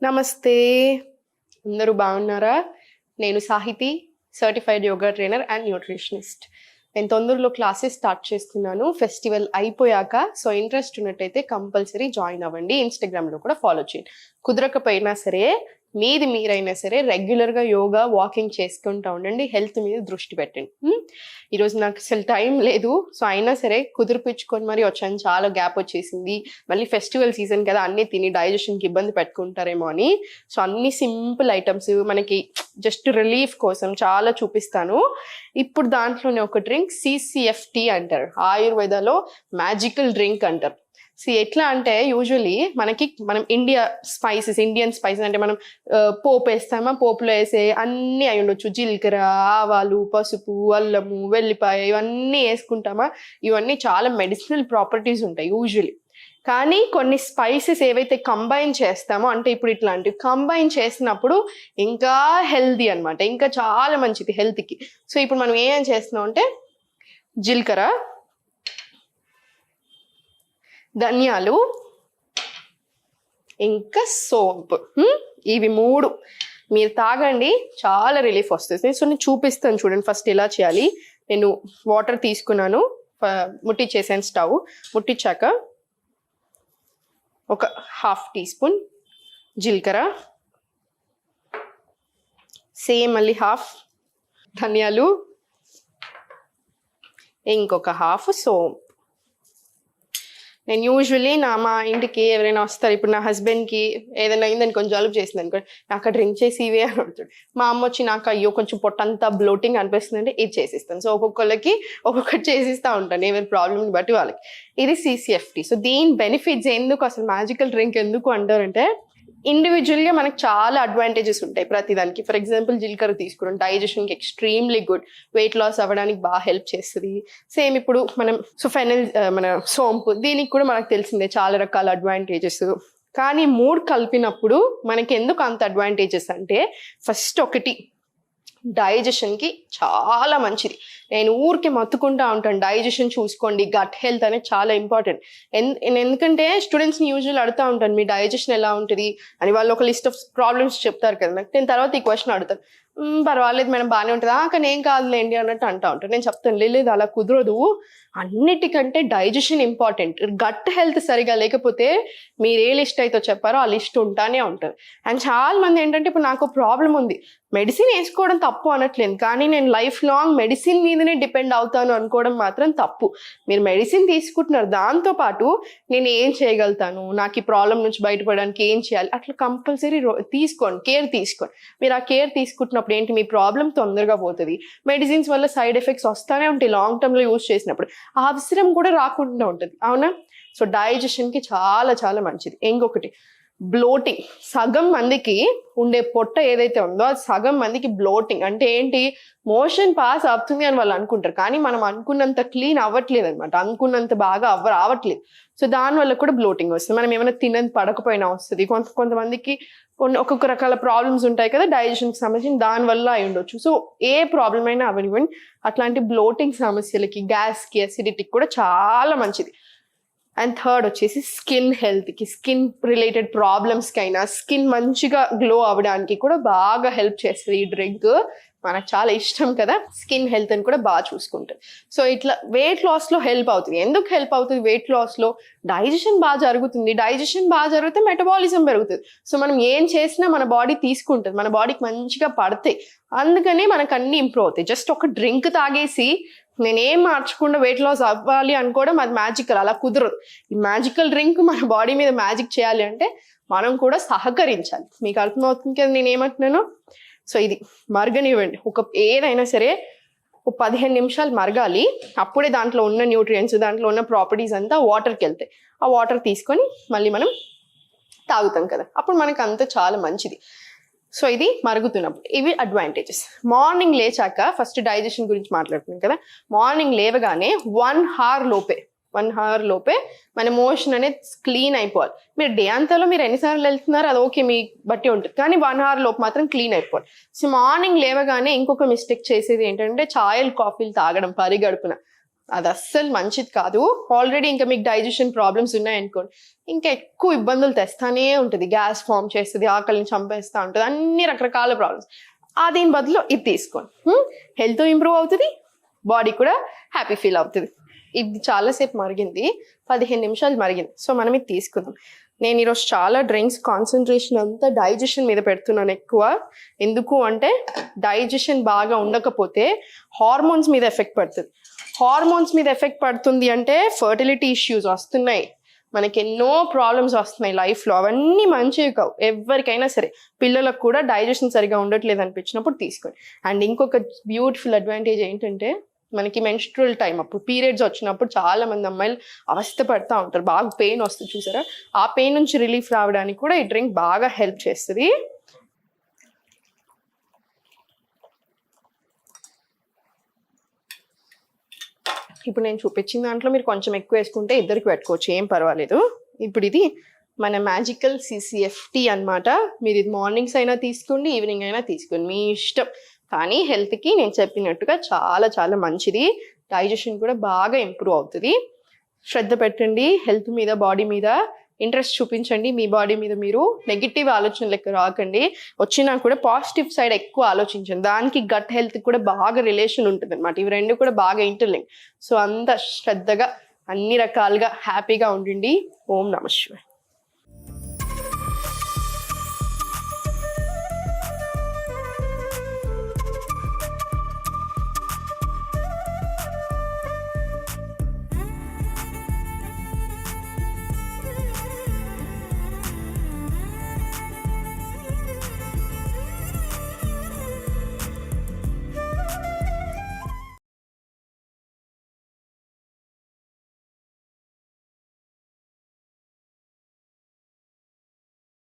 నమస్తే. అందరూ బాగున్నారా? నేను Sahiti, certified yoga trainer and nutritionist. నేను తొందరలో క్లాసెస్ స్టార్ట్ చేస్తున్నాను ఫెస్టివల్ అయిపోయాక. సో ఇంట్రెస్ట్ ఉన్నట్టయితే కంపల్సరీ జాయిన్ అవ్వండి. ఇన్స్టాగ్రామ్లో కూడా ఫాలో చేయండి. కుదరకపోయినా సరే మీరైనా సరే రెగ్యులర్గా యోగా వాకింగ్ చేసుకుంటూ ఉండండి. హెల్త్ మీద దృష్టి పెట్టండి. ఈరోజు నాకు అసలు టైం లేదు. సో అయినా సరే కుదిరిపించుకొని మరి వచ్చాను. చాలా గ్యాప్ వచ్చేసింది. మళ్ళీ ఫెస్టివల్ సీజన్ కదా, అన్నీ తిని డైజెషన్కి ఇబ్బంది పెట్టుకుంటారేమో అని. సో అన్ని సింపుల్ ఐటమ్స్ మనకి జస్ట్ రిలీఫ్ కోసం చాలా చూపిస్తాను. ఇప్పుడు దాంట్లోనే ఒక డ్రింక్ CCFT అంటారు. ఆయుర్వేదాలో మ్యాజికల్ డ్రింక్ అంటారు. సో ఎట్లా అంటే యూజువలీ మనం ఇండియన్ స్పైసెస్ అంటే మనం పోపు వేస్తామా, పోపులో వేసే అన్నీ అయి ఉండొచ్చు. జీలకర్ర, ఆవాలు, పసుపు, అల్లము, వెల్లిపాయ ఇవన్నీ వేసుకుంటామా. ఇవన్నీ చాలా మెడిసినల్ ప్రాపర్టీస్ ఉంటాయి యూజువలీ. కానీ కొన్ని స్పైసెస్ ఏవైతే కంబైన్ చేస్తామో, అంటే ఇప్పుడు ఇట్లాంటివి కంబైన్ చేసినప్పుడు ఇంకా హెల్దీ అనమాట, ఇంకా చాలా మంచిది హెల్త్కి. సో ఇప్పుడు మనం ఏం చేస్తున్నాం అంటే జీలకర్ర, ధనియాలు, ఇంకా సోంపు, ఇవి 3 మీరు తాగండి, చాలా రిలీఫ్ వస్తుంది. సో నేను చూపిస్తాను చూడండి ఫస్ట్ ఎలా చేయాలి. నేను వాటర్ తీసుకున్నాను, ముట్టించేసాను. స్టవ్ ముట్టించాక ఒక 1/2 టీ స్పూన్ జీలకర్ర, సేమ్ మళ్ళీ 1/2 ధనియాలు, ఇంకొక 1/2 సోంపు. నేను యూజువల్లీ మా ఇంటికి ఎవరైనా వస్తారు, ఇప్పుడు నా హస్బెండ్కి ఏదైనా అయిందని కొంచెం జలుబు చేసింది అనుకో, నాకు డ్రింక్ చేసి ఇవే అని అడుగుతాడు. మా అమ్మ వచ్చి నాకు అయ్యో కొంచెం పొట్టంతా బ్లోటింగ్ అనిపిస్తుంది అంటే ఇది చేసిస్తాను. సో ఒక్కొక్కరికి ఒక్కొక్కటి చేసిస్తూ ఉంటాను, ఎవరి ప్రాబ్లమ్ని బట్టి వాళ్ళకి. ఇది CCFT. సో దీని బెనిఫిట్స్ ఎందుకు, అసలు మ్యాజికల్ డ్రింక్ ఎందుకు అంటారంటే, ఇండివిజువల్గా మనకు చాలా అడ్వాంటేజెస్ ఉంటాయి ప్రతిదానికి. ఫర్ ఎగ్జాంపుల్ జీలకర్ర తీసుకున్నాం, డైజెషన్కి ఎక్స్ట్రీమ్లీ గుడ్, వెయిట్ లాస్ అవ్వడానికి బాగా హెల్ప్ చేస్తుంది. సేమ్ ఇప్పుడు మనం మన సోంపు, దీనికి కూడా మనకు తెలిసిందే చాలా రకాల అడ్వాంటేజెస్. కానీ 3 కలిపినప్పుడు మనకి ఎందుకు అంత అడ్వాంటేజెస్ అంటే, ఫస్ట్ ఒకటి డైజెషన్కి చాలా మంచిది. నేను ఊరికి మత్తుకుంటా ఉంటాను, డైజెషన్ చూసుకోండి, గట్ హెల్త్ అనేది చాలా ఇంపార్టెంట్. ఎందుకంటే స్టూడెంట్స్ని యూజువల్ అడుగుతూ ఉంటాను, మీ డైజెషన్ ఎలా ఉంటుంది అని. వాళ్ళు ఒక లిస్ట్ ఆఫ్ ప్రాబ్లమ్స్ చెప్తారు కదా నాకు, నేను తర్వాత ఈ క్వశ్చన్ అడుగుతాను, పర్వాలేదు మేడం బాగానే ఉంటుంది, కానీ ఏం కాదులేండి అన్నట్టు అంటూ ఉంటాను. నేను చెప్తాను లేదు అలా కుదరదు, అన్నిటికంటే డైజెషన్ ఇంపార్టెంట్. గట్ హెల్త్ సరిగా లేకపోతే మీరు ఏ లిస్ట్ అయితే చెప్పారో ఆ లిస్ట్ ఉంటానే ఉంటుంది. అండ్ చాలా మంది ఏంటంటే, ఇప్పుడు నాకు ప్రాబ్లం ఉంది, మెడిసిన్ వేసుకోవడం తప్పు అనట్లేదు, కానీ నేను లైఫ్ లాంగ్ మెడిసిన్ మీదనే డిపెండ్ అవుతాను అనుకోవడం మాత్రం తప్పు. మీరు మెడిసిన్ తీసుకుంటున్నారు, దాంతోపాటు నేను ఏం చేయగలుగుతాను, నాకు ఈ ప్రాబ్లం నుంచి బయటపడడానికి ఏం చేయాలి, అట్లా కంపల్సరీ తీసుకోండి, కేర్ తీసుకోండి. మీరు ఆ కేర్ తీసుకుంటున్నప్పుడు ఏంటి, మీ ప్రాబ్లం తొందరగా పోతుంది. మెడిసిన్స్ వల్ల సైడ్ ఎఫెక్ట్స్ వస్తూనే ఉంటాయి లాంగ్ టర్మ్లో యూజ్ చేసినప్పుడు, ఆ అవసరం కూడా రాకుండా ఉంటుంది, అవునా. సో డైజెషన్కి చాలా చాలా మంచిది. ఇంకొకటి బ్లోటింగ్. సగం మందికి ఉండే పొట్ట ఏదైతే ఉందో అది సగం మందికి బ్లోటింగ్ అంటే ఏంటి, మోషన్ పాస్ అవుతుంది అని వాళ్ళు అనుకుంటారు, కానీ మనం అనుకున్నంత క్లీన్ అవ్వట్లేదు అనమాట, అనుకున్నంత బాగా రావట్లేదు. సో దానివల్ల కూడా బ్లోటింగ్ వస్తుంది. మనం ఏమైనా తినని పడకపోయినా వస్తుంది. కొంతమందికి ఒక్కొక్క రకాల ప్రాబ్లమ్స్ ఉంటాయి కదా డైజెషన్కి సంబంధించి, దానివల్ల అయి ఉండొచ్చు. సో ఏ ప్రాబ్లం అయినా అవనివ్వండి, అట్లాంటి బ్లోటింగ్ సమస్యలకి, గ్యాస్కి, అసిడిటీకి కూడా చాలా మంచిది. అండ్ థర్డ్ వచ్చేసి స్కిన్ హెల్త్కి, స్కిన్ రిలేటెడ్ ప్రాబ్లమ్స్కి అయినా, స్కిన్ మంచిగా గ్లో అవ్వడానికి కూడా బాగా హెల్ప్ చేస్తుంది ఈ డ్రింక్. మనకు చాలా ఇష్టం కదా, స్కిన్ హెల్త్ అని కూడా బాగా చూసుకుంటుంది. సో ఇట్లా వెయిట్ లాస్లో హెల్ప్ అవుతుంది. ఎందుకు హెల్ప్ అవుతుంది వెయిట్ లాస్లో, డైజెషన్ బాగా జరుగుతుంది. డైజెషన్ బాగా జరిగితే మెటబాలిజం పెరుగుతుంది. సో మనం ఏం చేసినా మన బాడీ తీసుకుంటుంది, మన బాడీకి మంచిగా పడతాయి. అందుకనే మనకు అన్ని ఇంప్రూవ్ అవుతాయి. జస్ట్ ఒక డ్రింక్ తాగేసి నేనేం మార్చకుండా వెయిట్ లాస్ అవ్వాలి అనుకోవడం అది మ్యాజికల్, అలా కుదరదు. ఈ మ్యాజికల్ డ్రింక్ మన బాడీ మీద మ్యాజిక్ చేయాలి అంటే మనం కూడా సహకరించాలి. మీకు అర్థమవుతుంది కదా నేను ఏమంటున్నాను. సో ఇది మరగనివ్వండి, ఏదైనా సరే 15 నిమిషాలు మరగాలి. అప్పుడే దాంట్లో ఉన్న న్యూట్రియంట్స్, దాంట్లో ఉన్న ప్రాపర్టీస్ అంతా వాటర్కి వెళ్తాయి. ఆ వాటర్ తీసుకొని మళ్ళీ మనం తాగుతాం కదా, అప్పుడు మనకు అంతా చాలా మంచిది. సో ఇది మరుగుతున్నప్పుడు ఇవి అడ్వాంటేజెస్. మార్నింగ్ లేచాక ఫస్ట్ డైజెషన్ గురించి మాట్లాడుతున్నాం కదా, మార్నింగ్ లేవగానే 1 అవర్ లోపే మన మోషన్ అనేది క్లీన్ అయిపోవాలి. మీరు డే అంతాలో మీరు ఎన్నిసార్లు వెళ్తున్నారు అది ఓకే, మీ బట్టి ఉంటుంది, కానీ 1 అవర్ లోపు మాత్రం క్లీన్ అయిపోవాలి. సో మార్నింగ్ లేవగానే ఇంకొక మిస్టేక్ చేసేది ఏంటంటే, చాయలు కాఫీలు తాగడం పరిగడుపున. అది అస్సలు మంచిది కాదు. ఆల్రెడీ ఇంకా మీకు డైజెషన్ ప్రాబ్లమ్స్ ఉన్నాయనుకోండి, ఇంకా ఎక్కువ ఇబ్బందులు తెస్తానే ఉంటుంది. గ్యాస్ ఫామ్ చేస్తుంది, ఆకలిని చంపేస్తూ ఉంటుంది, అన్ని రకరకాల ప్రాబ్లమ్స్. దీని బదులు ఇది తీసుకోండి, హెల్త్ ఇంప్రూవ్ అవుతుంది, బాడీ కూడా హ్యాపీ ఫీల్ అవుతుంది. ఇది చాలాసేపు మరిగింది, 15 నిమిషాలు మరిగింది. సో మనం ఇది తీసుకుందాం. నేను ఈరోజు చాలా డ్రింక్స్ కాన్సన్ట్రేషన్ అంతా డైజెషన్ మీద పెడుతున్నాను ఎక్కువ. ఎందుకు అంటే డైజెషన్ బాగా ఉండకపోతే హార్మోన్స్ మీద ఎఫెక్ట్ పడుతుంది. హార్మోన్స్ మీద ఎఫెక్ట్ పడుతుంది అంటే ఫర్టిలిటీ ఇష్యూస్ వస్తున్నాయి, మనకి ఎన్నో ప్రాబ్లమ్స్ వస్తున్నాయి లైఫ్లో. అవన్నీ మంచివి కావు ఎవరికైనా సరే. పిల్లలకు కూడా డైజెషన్ సరిగా ఉండట్లేదు అనిపించినప్పుడు తీసుకోండి. అండ్ ఇంకొక బ్యూటిఫుల్ అడ్వాంటేజ్ ఏంటంటే మనకి మెన్స్ట్రువల్ టైం అప్పుడు పీరియడ్స్ వచ్చినప్పుడు చాలా మంది అమ్మాయిలు అవస్థ పడుతూ ఉంటారు, బాగా పెయిన్ వస్తుంది చూసారా, ఆ పెయిన్ నుంచి రిలీఫ్ రావడానికి కూడా ఈ డ్రింక్ బాగా హెల్ప్ చేస్తుంది. ఇప్పుడు నేను చూపించిన దాంట్లో మీరు కొంచెం ఎక్కువ వేసుకుంటే ఇద్దరికి పెట్టుకోవచ్చు, ఏం పర్వాలేదు. ఇప్పుడు ఇది మన మ్యాజికల్ CCFT అన్నమాట. మీరు ఇది మార్నింగ్స్ అయినా తీసుకోండి, ఈవినింగ్ అయినా తీసుకోండి, మీ ఇష్టం. కానీ హెల్త్కి నేను చెప్పినట్టుగా చాలా చాలా మంచిది. డైజెషన్ కూడా బాగా ఇంప్రూవ్ అవుతుంది. శ్రద్ధ పెట్టండి హెల్త్ మీద, బాడీ మీద ఇంట్రెస్ట్ చూపించండి. మీ బాడీ మీద మీరు నెగిటివ్ ఆలోచనలు ఎక్కువ రాకండి. వచ్చినా కూడా పాజిటివ్ సైడ్ ఎక్కువ ఆలోచించండి. దానికి గట్ హెల్త్ కూడా బాగా రిలేషన్ ఉంటుంది అనమాట. ఇవి రెండు కూడా బాగా ఇంటర్లింక్. సో అంత శ్రద్ధగా అన్ని రకాలుగా హ్యాపీగా ఉండండి. ఓం నమః శివాయ.